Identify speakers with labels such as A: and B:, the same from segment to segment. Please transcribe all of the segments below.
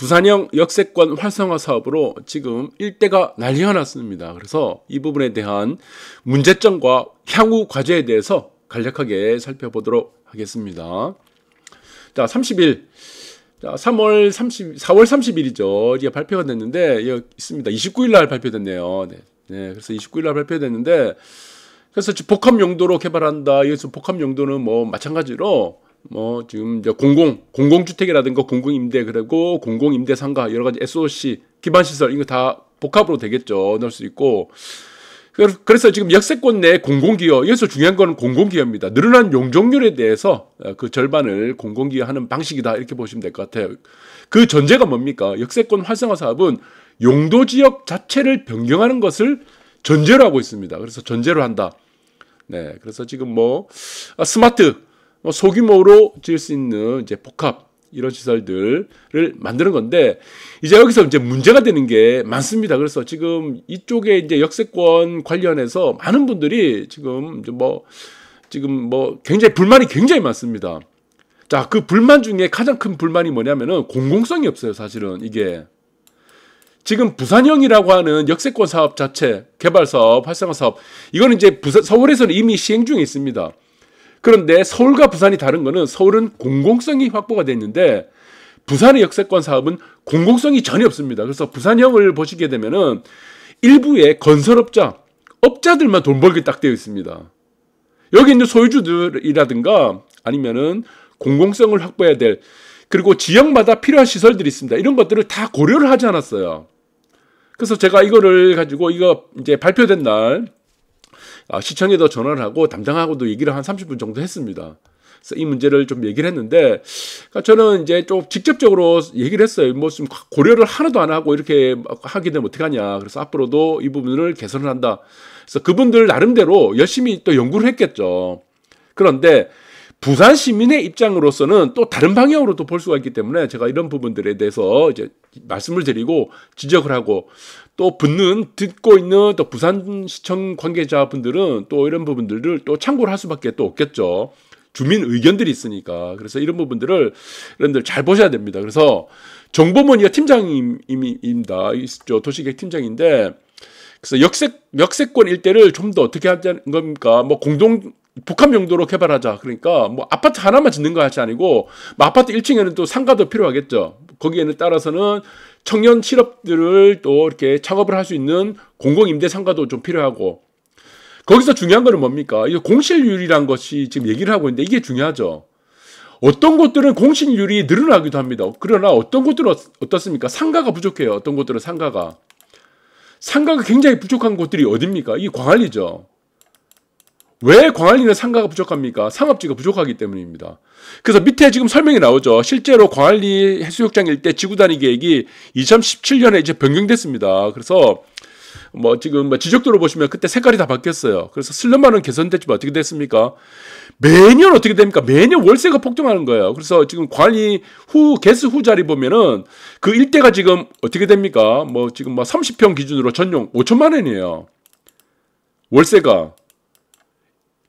A: 부산형 역세권 활성화 사업으로 지금 일대가 난리가 났습니다. 그래서 이 부분에 대한 문제점과 향후 과제에 대해서 간략하게 살펴보도록 하겠습니다. 자, 30일. 자, 4월 30일이죠. 이게 발표가 됐는데, 여기 있습니다. 29일 날 발표됐네요. 네, 그래서 29일 날 발표됐는데, 그래서 복합 용도로 개발한다. 여기서 복합 용도는 뭐 마찬가지로 지금 이제 공공주택이라든가 공공임대, 그리고 공공임대상가, 여러 가지 SOC, 기반시설, 이거 다 복합으로 되겠죠. 넣을 수 있고. 그래서 지금 역세권 내 공공기여, 여기서 중요한 건 공공기여입니다. 늘어난 용적률에 대해서 그 절반을 공공기여하는 방식이다. 이렇게 보시면 될 것 같아요. 그 전제가 뭡니까? 역세권 활성화 사업은 용도지역 자체를 변경하는 것을 전제로 하고 있습니다. 그래서 전제로 한다. 네. 그래서 지금 스마트, 소규모로 지을 수 있는 이제 복합, 이런 시설들을 만드는 건데, 이제 여기서 이제 문제가 되는 게 많습니다. 그래서 지금 이쪽에 이제 역세권 관련해서 많은 분들이 지금 굉장히 불만이 굉장히 많습니다. 자, 그 불만 중에 가장 큰 불만이 뭐냐면은 공공성이 없어요, 사실은 이게. 지금 부산형이라고 하는 역세권 사업 자체, 개발 사업, 활성화 사업, 이거는 이제 서울에서는 이미 시행 중에 있습니다. 그런데 서울과 부산이 다른 거는 서울은 공공성이 확보가 되어 있는데 부산의 역세권 사업은 공공성이 전혀 없습니다. 그래서 부산형을 보시게 되면은 일부의 업자들만 돈 벌게 딱 되어 있습니다. 여기 있는 소유주들이라든가 아니면은 공공성을 확보해야 될, 그리고 지역마다 필요한 시설들이 있습니다. 이런 것들을 다 고려를 하지 않았어요. 그래서 제가 이거를 가지고 이거 이제 발표된 날 시청에도 전화를 하고 담당하고도 얘기를 한 30분 정도 했습니다. 그래서 이 문제를 좀 얘기를 했는데, 그러니까 저는 이제 좀 직접적으로 얘기를 했어요. 좀 고려를 하나도 안 하고 이렇게 하게 되면 어떡하냐. 그래서 앞으로도 이 부분을 개선을 한다. 그래서 그분들 나름대로 열심히 또 연구를 했겠죠. 그런데 부산 시민의 입장으로서는 또 다른 방향으로도 볼 수가 있기 때문에 제가 이런 부분들에 대해서 이제 말씀을 드리고 지적을 하고, 또 듣고 있는 또 부산시청 관계자분들은 또 이런 부분들을 또 참고를 할 수밖에 또 없겠죠. 주민 의견들이 있으니까. 그래서 이런 부분들을 여러분들 잘 보셔야 됩니다. 그래서 정보문이가 팀장입니다. 도시계획 팀장인데, 그래서 역세권 일대를 좀 더 어떻게 하자는 겁니까? 복합 용도로 개발하자. 그러니까 아파트 하나만 짓는 거 하지 아니고 아파트 1층에는 또 상가도 필요하겠죠. 거기에는 따라서는 청년 실업들을 또 이렇게 창업을 할 수 있는 공공임대 상가도 좀 필요하고, 거기서 중요한 거는 뭡니까? 이 공실률이란 것이 지금 얘기를 하고 있는데 이게 중요하죠. 어떤 곳들은 공실률이 늘어나기도 합니다. 그러나 어떤 곳들은 어떻습니까? 상가가 부족해요. 어떤 곳들은 상가가 굉장히 부족한 곳들이 어딥니까? 이게 광안리죠. 왜 광안리는 상가가 부족합니까? 상업지가 부족하기 때문입니다. 그래서 밑에 지금 설명이 나오죠. 실제로 광안리 해수욕장 일대 지구단위 계획이 2017년에 이제 변경됐습니다. 그래서 지금 지적도로 보시면 그때 색깔이 다 바뀌었어요. 그래서 슬럼화는 개선됐지만 어떻게 됐습니까? 매년 어떻게 됩니까? 매년 월세가 폭등하는 거예요. 그래서 지금 광안리 개수 후 자리 보면은 그 일대가 지금 어떻게 됩니까? 지금 30평 기준으로 전용 5천만 원이에요. 월세가.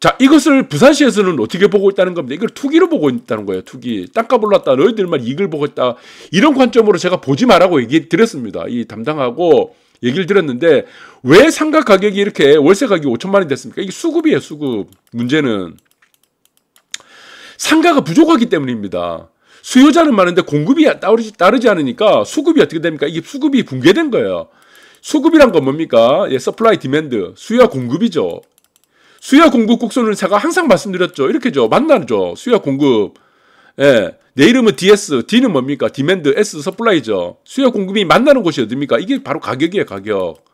A: 자, 이것을 부산시에서는 어떻게 보고 있다는 겁니다. 이걸 투기로 보고 있다는 거예요. 투기. 땅값 올랐다. 너희들만 이익을 보고 있다. 이런 관점으로 제가 보지 말라고 얘기 드렸습니다. 이 담당하고 얘기를 드렸는데, 왜 상가 가격이 이렇게 월세 가격이 5천만 원이 됐습니까? 이게 수급이에요, 수급. 문제는 상가가 부족하기 때문입니다. 수요자는 많은데 공급이 따르지 않으니까 수급이 어떻게 됩니까? 이게 수급이 붕괴된 거예요. 수급이란 건 뭡니까? 서플라이 디맨드. 수요와 공급이죠. 수요와 공급 곡선을 제가 항상 말씀드렸죠. 이렇게죠. 만나죠. 수요와 공급. 예. 내 이름은 DS. D는 뭡니까? 디맨드. S 서플라이죠. 수요와 공급이 만나는 곳이 어딥니까? 이게 바로 가격이에요, 가격.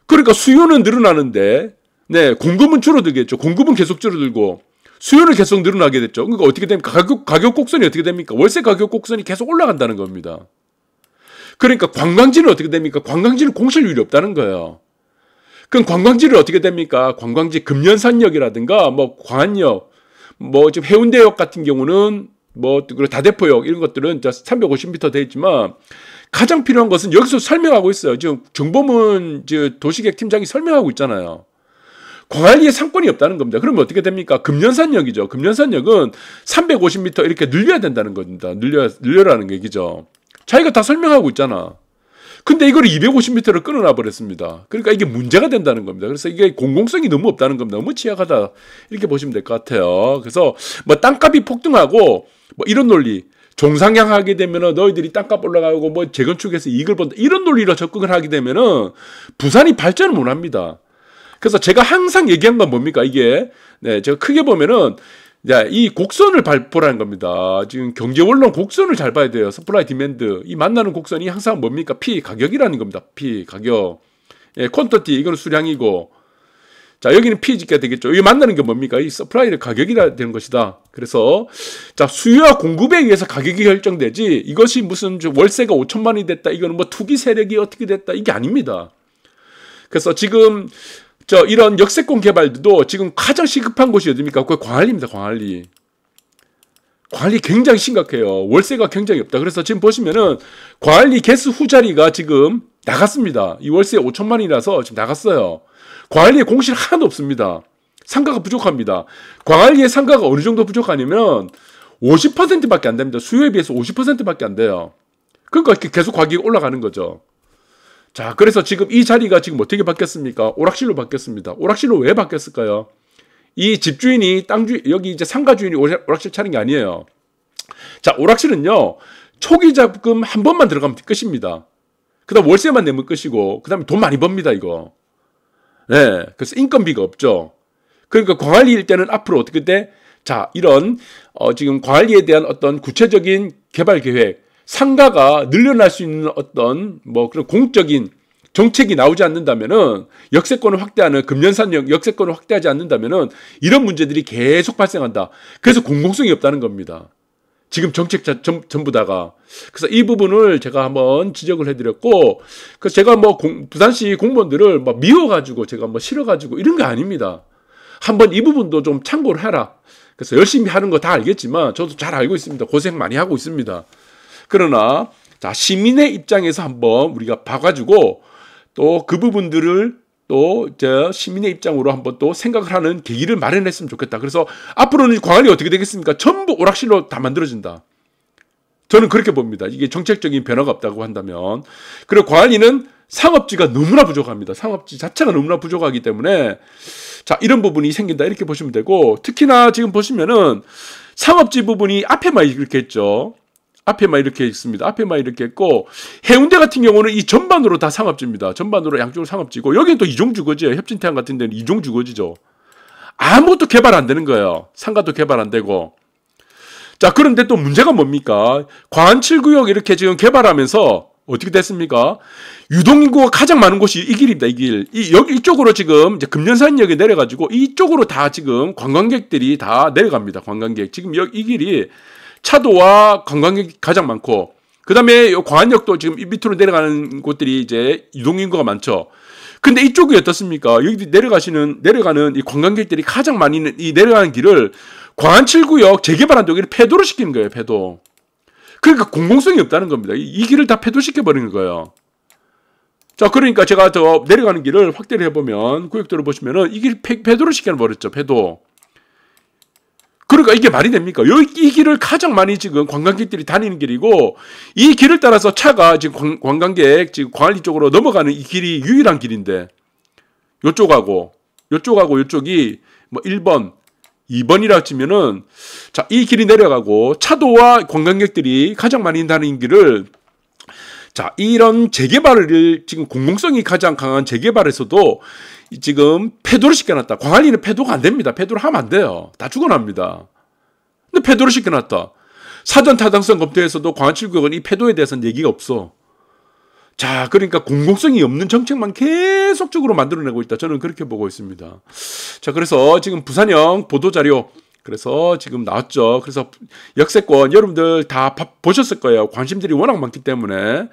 A: 그러니까 수요는 늘어나는데, 네, 공급은 줄어들겠죠. 공급은 계속 줄어들고, 수요는 계속 늘어나게 됐죠. 그러니까 어떻게 됩니까? 가격 곡선이 어떻게 됩니까? 월세 가격 곡선이 계속 올라간다는 겁니다. 그러니까 관광지는 어떻게 됩니까? 관광지는 공실률이 없다는 거예요. 그럼 관광지를 어떻게 됩니까? 관광지 금연산역이라든가 광안역, 지금 해운대역 같은 경우는 그리고 다대포역 이런 것들은 350m 돼 있지만, 가장 필요한 것은 여기서 설명하고 있어요. 지금 정보문 도시계획 팀장이 설명하고 있잖아요. 광안리에 상권이 없다는 겁니다. 그러면 어떻게 됩니까? 금연산역이죠. 금연산역은 350m 이렇게 늘려야 된다는 겁니다. 늘려라는 얘기죠. 자기가 다 설명하고 있잖아. 근데 이걸 250m를 끊어놔 버렸습니다. 그러니까 이게 문제가 된다는 겁니다. 그래서 이게 공공성이 너무 없다는 겁니다. 너무 취약하다. 이렇게 보시면 될 것 같아요. 그래서 뭐 땅값이 폭등하고 뭐 이런 논리, 종상향하게 되면은 너희들이 땅값 올라가고 뭐 재건축해서 이익을 본다. 이런 논리로 접근을 하게 되면은 부산이 발전을 못 합니다. 그래서 제가 항상 얘기한 건 뭡니까? 이게 네, 제가 크게 보면은 이 곡선을 보라는 겁니다. 지금 경제 원론 곡선을 잘 봐야 돼요. 서플라이 디맨드. 이 만나는 곡선이 항상 뭡니까? P 가격이라는 겁니다. P 가격. 예, 퀀터티 이거는 수량이고. 자, 여기는 P가 되겠죠. 여기 만나는 게 뭡니까? 이 서플라이의 가격이라 되는 것이다. 그래서 자, 수요와 공급에 의해서 가격이 결정되지. 이것이 무슨 월세가 5천만 원이 됐다. 이거는 뭐 투기 세력이 어떻게 됐다. 이게 아닙니다. 그래서 지금 이런 역세권 개발도 지금 가장 시급한 곳이 어디입니까? 그게 광안리입니다. 광안리. 광안리 굉장히 심각해요. 월세가 굉장히 없다. 그래서 지금 보시면은 광안리 개수 후자리가 지금 나갔습니다. 이 월세 5천만 원이라서 지금 나갔어요. 광안리에 공실 하나도 없습니다. 상가가 부족합니다. 광안리의 상가가 어느 정도 부족하냐면 50%밖에 안 됩니다. 수요에 비해서 50%밖에 안 돼요. 그러니까 계속 가격이 올라가는 거죠. 자, 그래서 지금 이 자리가 지금 어떻게 바뀌었습니까? 오락실로 바뀌었습니다. 오락실로 왜 바뀌었을까요? 이 집주인이 여기 이제 상가 주인이 오락실 차린 게 아니에요. 자, 오락실은요, 초기 자금 한 번만 들어가면 끝입니다. 그 다음 월세만 내면 끝이고, 그 다음에 돈 많이 법니다, 이거. 네, 그래서 인건비가 없죠. 그러니까 광안리일 때는 앞으로 어떻게 돼? 자, 이런, 지금 광안리에 대한 어떤 구체적인 개발 계획, 상가가 늘려날 수 있는 어떤 뭐 그런 공적인 정책이 나오지 않는다면은 역세권을 확대하는 금년산 역세권을 확대하지 않는다면은 이런 문제들이 계속 발생한다. 그래서 공공성이 없다는 겁니다. 지금 정책 전부 다가. 그래서 이 부분을 제가 한번 지적을 해드렸고, 그래서 제가 뭐 부산시 공무원들을 뭐 미워가지고 제가 뭐 싫어가지고 이런 거 아닙니다. 한번 이 부분도 좀 참고를 해라. 그래서 열심히 하는 거 다 알겠지만 저도 잘 알고 있습니다. 고생 많이 하고 있습니다. 그러나 자, 시민의 입장에서 한번 우리가 봐가지고 또 그 부분들을 또 시민의 입장으로 한번 또 생각을 하는 계기를 마련했으면 좋겠다. 그래서 앞으로는 광안리 어떻게 되겠습니까? 전부 오락실로 다 만들어진다. 저는 그렇게 봅니다. 이게 정책적인 변화가 없다고 한다면. 그리고 광안리는 상업지가 너무나 부족합니다. 상업지 자체가 너무나 부족하기 때문에 자, 이런 부분이 생긴다. 이렇게 보시면 되고, 특히나 지금 보시면은 상업지 부분이 앞에만 이렇게 했죠. 앞에만 이렇게 있습니다. 앞에만 이렇게 했고, 해운대 같은 경우는 이 전반으로 다 상업지입니다. 전반으로 양쪽으로 상업지고, 여기는 또 이종주거지예요. 협진태안 같은 데는 이종주거지죠. 아무것도 개발 안 되는 거예요. 상가도 개발 안 되고. 자, 그런데 또 문제가 뭡니까? 광안 7구역 이렇게 지금 개발하면서 어떻게 됐습니까? 유동인구가 가장 많은 곳이 이 길입니다. 이 길. 이쪽으로 지금 이제 금년산역에 내려가지고 이쪽으로 다 지금 관광객들이 다 내려갑니다. 관광객. 지금 이 길이 차도와 관광객이 가장 많고, 그 다음에 광안역도 지금 이 밑으로 내려가는 곳들이 이제 유동인구가 많죠. 근데 이쪽이 어떻습니까? 여기 내려가는 이 관광객들이 가장 많이 있는 이 내려가는 길을 광안 7구역 재개발한다고 여기를 폐도로 시키는 거예요, 폐도. 그러니까 공공성이 없다는 겁니다. 이 길을 다 폐도시켜 버리는 거예요. 자, 그러니까 제가 내려가는 길을 확대를 해보면, 구역도를 보시면은 이 길 폐도로 시켜버렸죠, 폐도. 그러니까 이게 말이 됩니까? 이 길을 가장 많이 지금 관광객들이 다니는 길이고, 이 길을 따라서 차가 지금 관광객, 지금 광안리 쪽으로 넘어가는 이 길이 유일한 길인데, 요쪽이 뭐 1번, 2번이라 치면은, 자, 이 길이 내려가고, 차도와 관광객들이 가장 많이 다니는 길을, 자, 이런 재개발을 지금 공공성이 가장 강한 재개발에서도 지금 폐도를 시켜놨다. 광안리는 폐도가 안 됩니다. 폐도를 하면 안 돼요. 다 죽어납니다. 근데 폐도를 시켜놨다. 사전 타당성 검토에서도 광안 7구역은 이 폐도에 대해서는 얘기가 없어. 자, 그러니까 공공성이 없는 정책만 계속적으로 만들어내고 있다. 저는 그렇게 보고 있습니다. 자, 그래서 지금 부산형 보도자료, 그래서 지금 나왔죠. 그래서 역세권 여러분들 다 보셨을 거예요. 관심들이 워낙 많기 때문에.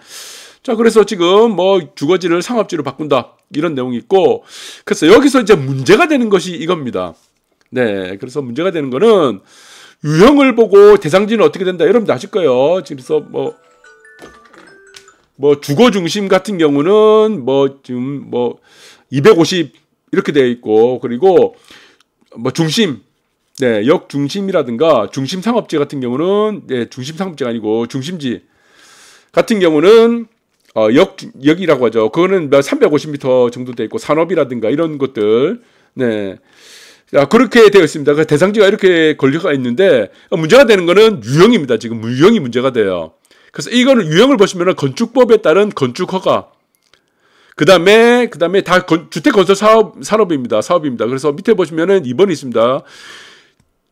A: 자, 그래서 지금 뭐 주거지를 상업지로 바꾼다. 이런 내용이 있고, 그래서 여기서 이제 문제가 되는 것이 이겁니다. 네, 그래서 문제가 되는 거는 유형을 보고 대상지는 어떻게 된다. 여러분들 아실 거예요. 그래서 뭐 주거 중심 같은 경우는 지금 250 이렇게 되어 있고, 그리고 뭐 중심, 네, 역 중심이라든가 중심 상업지 같은 경우는 네, 중심 상업지가 아니고 중심지. 같은 경우는 역이라고 하죠. 그거는 350m 정도 돼 있고 산업이라든가 이런 것들. 네. 자, 그렇게 되어 있습니다. 그 대상지가 이렇게 걸려가 있는데 문제가 되는 거는 유형입니다. 지금 유형이 문제가 돼요. 그래서 이거는 유형을 보시면 건축법에 따른 건축 허가. 그다음에 다 주택 건설 산업입니다. 사업입니다. 그래서 밑에 보시면은 2번이 있습니다.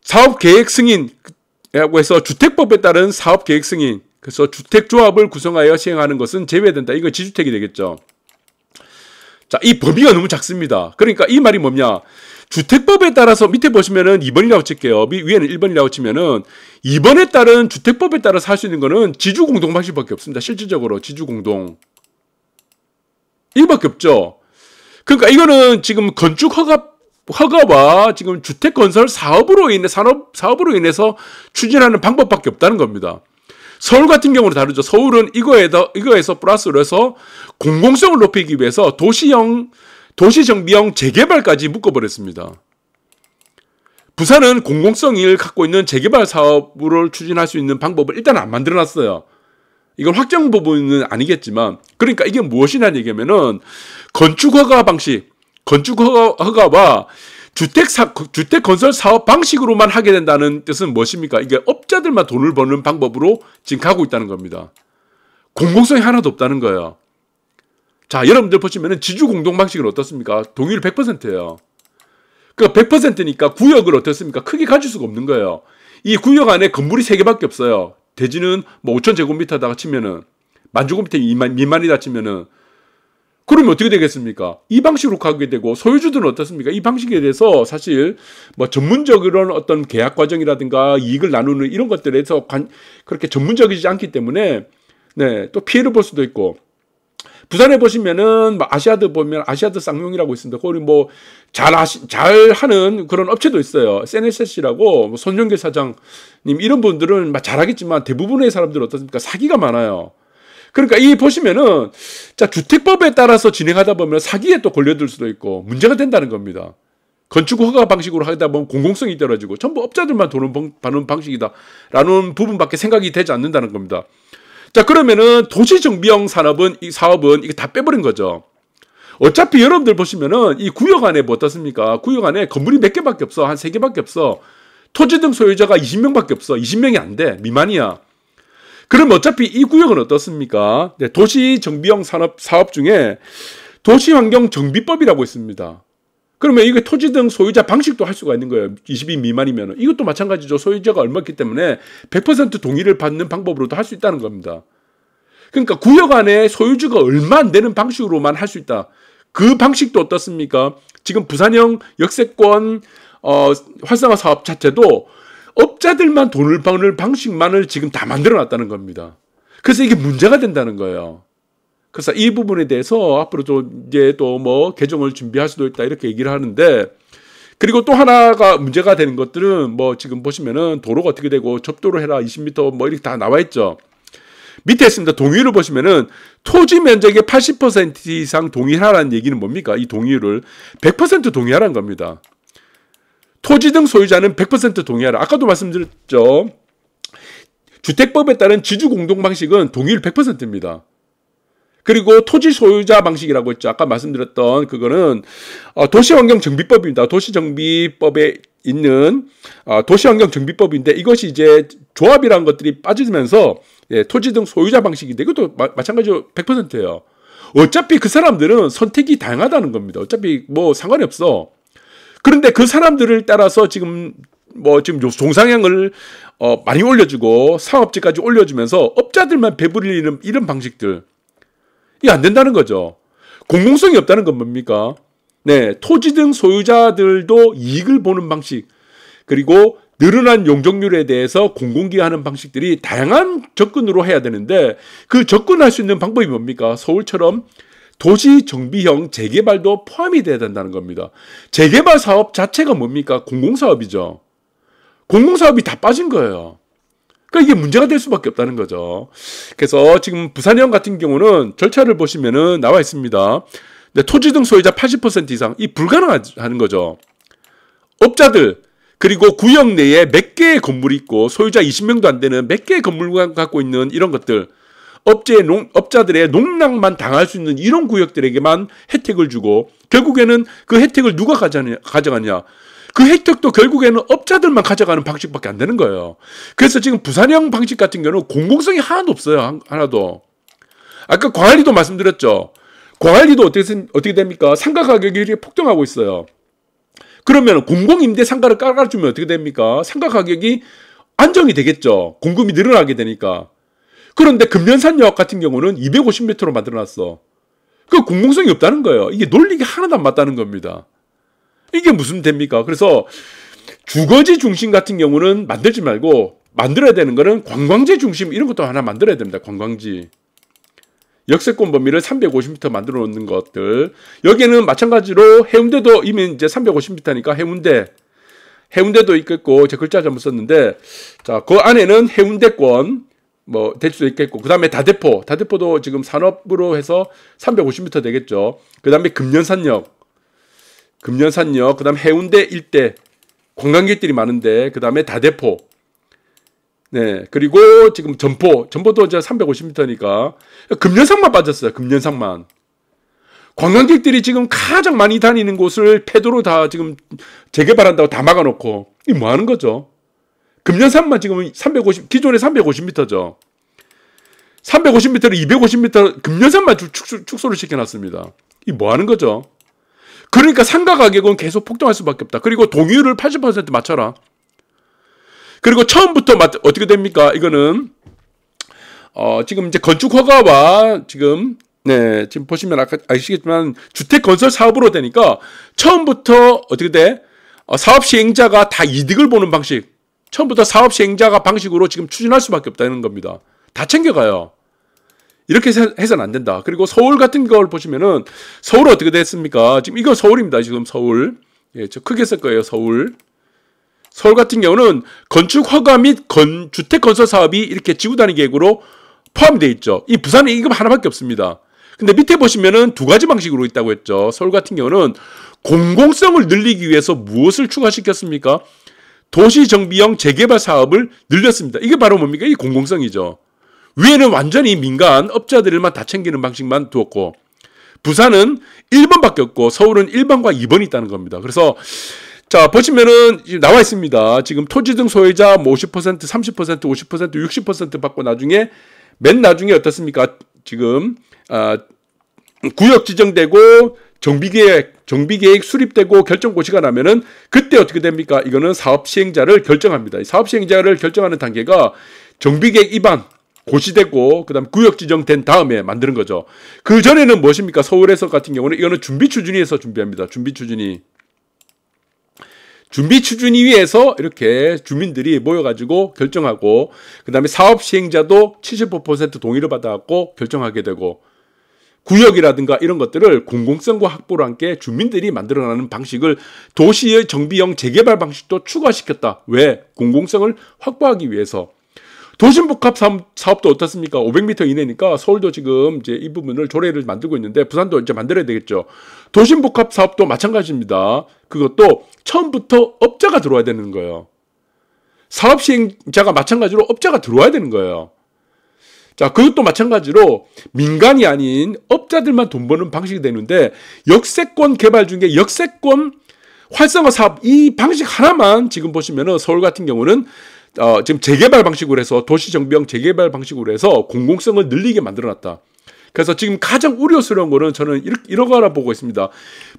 A: 사업 계획 승인이라고 해서 주택법에 따른 사업 계획 승인. 그래서 주택조합을 구성하여 시행하는 것은 제외된다. 이거 지주택이 되겠죠. 자, 이 범위가 너무 작습니다. 그러니까 이 말이 뭐냐? 주택법에 따라서 밑에 보시면은 2번이라고 칠게요. 위에는 1번이라고 치면은 2번에 따른 주택법에 따라서 할 수 있는 거는 지주공동 방식밖에 없습니다. 실질적으로 지주공동. 이거밖에 없죠. 그러니까 이거는 지금 건축 허가와 지금 주택 건설 사업으로 사업으로 인해서 추진하는 방법밖에 없다는 겁니다. 서울 같은 경우는 다르죠. 서울은 이거에서 플러스로 해서 공공성을 높이기 위해서 도시정비형 재개발까지 묶어버렸습니다. 부산은 공공성을 갖고 있는 재개발 사업을 추진할 수 있는 방법을 일단 안 만들어놨어요. 이건 확정 부분은 아니겠지만, 그러니까 이게 무엇이냐는 얘기하면은 건축허가 방식, 건축허가와 주택 건설 사업 방식으로만 하게 된다는 뜻은 무엇입니까? 이게 업자들만 돈을 버는 방법으로 지금 가고 있다는 겁니다. 공공성이 하나도 없다는 거예요. 자, 여러분들 보시면은 지주 공동 방식은 어떻습니까? 동의율 100%예요. 그러니까 100%니까 구역을 어떻습니까? 크게 가질 수가 없는 거예요. 이 구역 안에 건물이 3개밖에 없어요. 대지는 뭐 5,000제곱미터다가 치면은 만제곱미터 미만이다 치면은 그러면 어떻게 되겠습니까? 이 방식으로 가게 되고 소유주들은 어떻습니까? 이 방식에 대해서 사실 뭐 전문적으로는 어떤 계약 과정이라든가 이익을 나누는 이런 것들에서 그렇게 전문적이지 않기 때문에 네, 또 피해를 볼 수도 있고 부산에 보시면은 아시아드 보면 아시아드 쌍용이라고 있습니다. 거기 뭐 잘하는 그런 업체도 있어요. 세네셋이라고 뭐 손영길 사장님 이런 분들은 잘하겠지만 대부분의 사람들은 어떻습니까? 사기가 많아요. 그러니까 이 보시면은 자 주택법에 따라서 진행하다 보면 사기에 또 걸려들 수도 있고 문제가 된다는 겁니다. 건축 허가 방식으로 하다 보면 공공성이 떨어지고 전부 업자들만 돈을 받는 방식이다라는 부분밖에 생각이 되지 않는다는 겁니다. 자 그러면은 도시정비형 사업은 이거 다 빼버린 거죠. 어차피 여러분들 보시면은 이 구역 안에 뭐 어떻습니까? 구역 안에 건물이 몇 개밖에 없어. 한 3개밖에 없어. 토지 등 소유자가 20명밖에 없어. 20명이 안 돼. 미만이야. 그럼 어차피 이 구역은 어떻습니까? 네, 도시정비형 사업 중에 도시환경정비법이라고 있습니다. 그러면 이게 토지 등 소유자 방식도 할 수가 있는 거예요. 20인 미만이면. 이것도 마찬가지죠. 소유자가 얼마였기 때문에 100% 동의를 받는 방법으로도 할 수 있다는 겁니다. 그러니까 구역 안에 소유주가 얼마 안 되는 방식으로만 할 수 있다. 그 방식도 어떻습니까? 지금 부산형 역세권 활성화 사업 자체도 업자들만 돈을 버는 방식만을 지금 다 만들어 놨다는 겁니다. 그래서 이게 문제가 된다는 거예요. 그래서 이 부분에 대해서 앞으로 이제 또 뭐 개정을 준비할 수도 있다 이렇게 얘기를 하는데 그리고 또 하나가 문제가 되는 것들은 뭐 지금 보시면은 도로가 어떻게 되고 접도로 해라 20m 뭐 이렇게 다 나와 있죠. 밑에 있습니다. 동의율을 보시면은 토지 면적의 80% 이상 동의하라는 얘기는 뭡니까? 이 동의율을 100% 동의하라는 겁니다. 토지 등 소유자는 100% 동의하라. 아까도 말씀드렸죠. 주택법에 따른 지주 공동 방식은 동의율 100%입니다. 그리고 토지 소유자 방식이라고 했죠. 아까 말씀드렸던 그거는 도시환경정비법입니다. 도시정비법에 있는 도시환경정비법인데 이것이 이제 조합이라는 것들이 빠지면서 토지 등 소유자 방식인데 이것도 마찬가지로 100%예요. 어차피 그 사람들은 선택이 다양하다는 겁니다. 어차피 뭐 상관이 없어. 그런데 그 사람들을 따라서 지금 종상향을 많이 올려주고 상업지까지 올려주면서 업자들만 배부리는 이런 방식들 이게 안 된다는 거죠. 공공성이 없다는 건 뭡니까? 네, 토지 등 소유자들도 이익을 보는 방식 그리고 늘어난 용적률에 대해서 공공기하는 방식들이 다양한 접근으로 해야 되는데 그 접근할 수 있는 방법이 뭡니까? 서울처럼 도시정비형 재개발도 포함이 돼야 된다는 겁니다. 재개발 사업 자체가 뭡니까? 공공사업이죠. 공공사업이 다 빠진 거예요. 그러니까 이게 문제가 될 수밖에 없다는 거죠. 그래서 지금 부산형 같은 경우는 절차를 보시면은 나와 있습니다. 네, 토지 등 소유자 80% 이상 이 불가능하는 거죠. 업자들 그리고 구역 내에 몇 개의 건물이 있고 소유자 20명도 안 되는 몇 개의 건물을 갖고 있는 이런 것들 업자들의 농락만 당할 수 있는 이런 구역들에게만 혜택을 주고 결국에는 그 혜택을 누가 가져가냐? 그 혜택도 결국에는 업자들만 가져가는 방식밖에 안 되는 거예요. 그래서 지금 부산형 방식 같은 경우는 공공성이 하나도 없어요. 하나도. 아까 광안리도 말씀드렸죠. 광안리도 어떻게 됩니까? 상가 가격이 이렇게 폭등하고 있어요. 그러면 공공임대 상가를 깔아주면 어떻게 됩니까? 상가 가격이 안정이 되겠죠. 공급이 늘어나게 되니까. 그런데 금년산역 같은 경우는 250m로 만들어놨어. 그 공공성이 없다는 거예요. 이게 논리가 하나도 안 맞다는 겁니다. 이게 무슨 됩니까? 그래서 주거지 중심 같은 경우는 만들지 말고 만들어야 되는 거는 관광지 중심 이런 것도 하나 만들어야 됩니다. 관광지. 역세권 범위를 350m 만들어 놓는 것들. 여기에는 마찬가지로 해운대도 이미 이제 350m니까 해운대도 있겠고, 제 글자 잘못 썼는데, 자, 그 안에는 해운대권, 뭐, 될 수도 있겠고, 그 다음에 다대포도 지금 산업으로 해서 350m 되겠죠. 그 다음에 금년산역, 그 다음에 해운대 일대, 관광객들이 많은데, 그 다음에 다대포, 네, 그리고 지금 점포도 이제 350m니까, 금년상만 빠졌어요, 금년상만. 관광객들이 지금 가장 많이 다니는 곳을 폐도로 다 지금 재개발한다고 다 막아놓고, 이 뭐 하는 거죠? 금년산만 지금 기존에 350m죠. 350m를 250m 금년산만 축소를 시켜놨습니다. 이 뭐 하는 거죠? 그러니까 상가 가격은 계속 폭등할 수밖에 없다. 그리고 동의율을 80% 맞춰라. 그리고 처음부터 어떻게 됩니까? 이거는 지금 이제 건축 허가와 지금 보시면 아시겠지만 주택 건설 사업으로 되니까 처음부터 어떻게 돼? 사업 시행자가 다 이득을 보는 방식. 처음부터 사업 시행자가 방식으로 지금 추진할 수밖에 없다는 겁니다. 다 챙겨가요. 이렇게 해서는 안 된다. 그리고 서울 같은 걸 보시면은 서울 어떻게 됐습니까? 지금 이거 서울입니다. 지금 서울. 예, 저 크게 쓸 거예요. 서울 같은 경우는 건축 허가 및 주택 건설 사업이 이렇게 지구단위 계획으로 포함이 되어 있죠. 이 부산에 이거 하나밖에 없습니다. 근데 밑에 보시면은 두 가지 방식으로 있다고 했죠. 서울 같은 경우는 공공성을 늘리기 위해서 무엇을 추가시켰습니까? 도시정비형 재개발 사업을 늘렸습니다. 이게 바로 뭡니까? 이 공공성이죠. 위에는 완전히 민간 업자들만 다 챙기는 방식만 두었고, 부산은 1번밖에 없고 서울은 1번과 2번이 있다는 겁니다. 그래서 자, 보시면은 나와 있습니다. 지금 토지 등 소유자 50%, 30%, 50%, 60% 받고 맨 나중에 어떻습니까? 지금 구역 지정되고 정비계획 수립되고 결정 고시가 나면은 그때 어떻게 됩니까? 이거는 사업 시행자를 결정합니다. 사업 시행자를 결정하는 단계가 정비계획 입안 고시되고 그다음 구역 지정된 다음에 만드는 거죠. 그 전에는 무엇입니까? 서울에서 같은 경우는 이거는 준비 추진위에서 준비합니다. 준비 추진위에서 이렇게 주민들이 모여가지고 결정하고 그 다음에 사업 시행자도 75% 동의를 받아갖고 결정하게 되고 구역이라든가 이런 것들을 공공성과 확보로 함께 주민들이 만들어가는 방식을 도시의 정비형 재개발 방식도 추가시켰다. 왜? 공공성을 확보하기 위해서. 도심복합 사업도 어떻습니까? 500m 이내니까 서울도 지금 이제 이 부분을 조례를 만들고 있는데 부산도 이제 만들어야 되겠죠. 도심복합 사업도 마찬가지입니다. 그것도 처음부터 업자가 들어와야 되는 거예요. 사업 시행자가 마찬가지로 업자가 들어와야 되는 거예요. 자, 그것도 마찬가지로 민간이 아닌 업자들만 돈 버는 방식이 되는데 역세권 개발 중에 역세권 활성화 사업 이 방식 하나만 지금 보시면은 서울 같은 경우는 지금 재개발 방식으로 해서 도시정비형 재개발 방식으로 해서 공공성을 늘리게 만들어놨다. 그래서 지금 가장 우려스러운 거는 저는 이런 거 하나 보고 있습니다.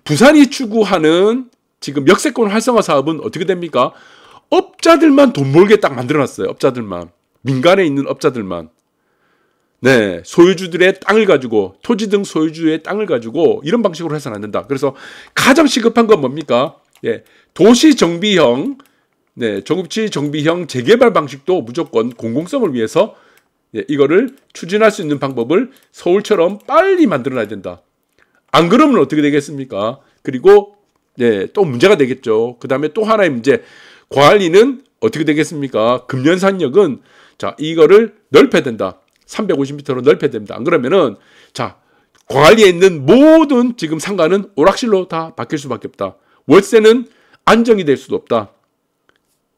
A: 부산이 추구하는 지금 역세권 활성화 사업은 어떻게 됩니까? 업자들만 돈 벌게 딱 만들어놨어요. 업자들만. 민간에 있는 업자들만. 네, 소유주들의 땅을 가지고 토지 등 소유주의 땅을 가지고 이런 방식으로 해서는 안 된다. 그래서 가장 시급한 건 뭡니까? 예, 도시정비형 정비형 재개발 방식도 무조건 공공성을 위해서 이거를 추진할 수 있는 방법을 서울처럼 빨리 만들어놔야 된다. 안 그러면 어떻게 되겠습니까? 그리고 또 문제가 되겠죠. 그 다음에 또 하나의 문제. 광안리는 어떻게 되겠습니까? 금년산역은 자 이거를 넓혀야 된다. 350m로 넓혀야 됩니다. 안 그러면은 자 광안리에 있는 모든 지금 상가는 오락실로 다 바뀔 수밖에 없다. 월세는 안정이 될 수도 없다.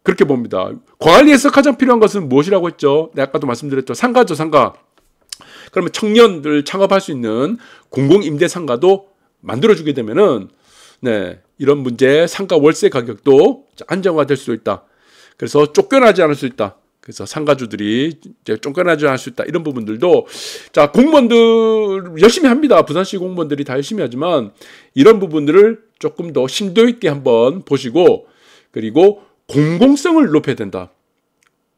A: 그렇게 봅니다. 광안리에서 가장 필요한 것은 무엇이라고 했죠? 네, 아까도 말씀드렸죠. 상가죠, 상가. 그러면 청년들 창업할 수 있는 공공임대상가도 만들어주게 되면은 네, 이런 문제 상가 월세 가격도 안정화될 수 있다. 그래서 쫓겨나지 않을 수 있다. 그래서 상가주들이 이제 쫓겨나지 않을 수 있다. 이런 부분들도 자 공무원들 열심히 합니다. 부산시 공무원들이 다 열심히 하지만 이런 부분들을 조금 더 심도 있게 한번 보시고 그리고 공공성을 높여야 된다.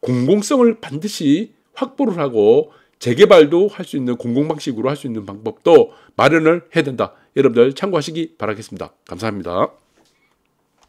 A: 공공성을 반드시 확보를 하고 재개발도 할 수 있는 공공방식으로 할 수 있는 방법도 마련을 해야 된다. 여러분들 참고하시기 바라겠습니다. 감사합니다.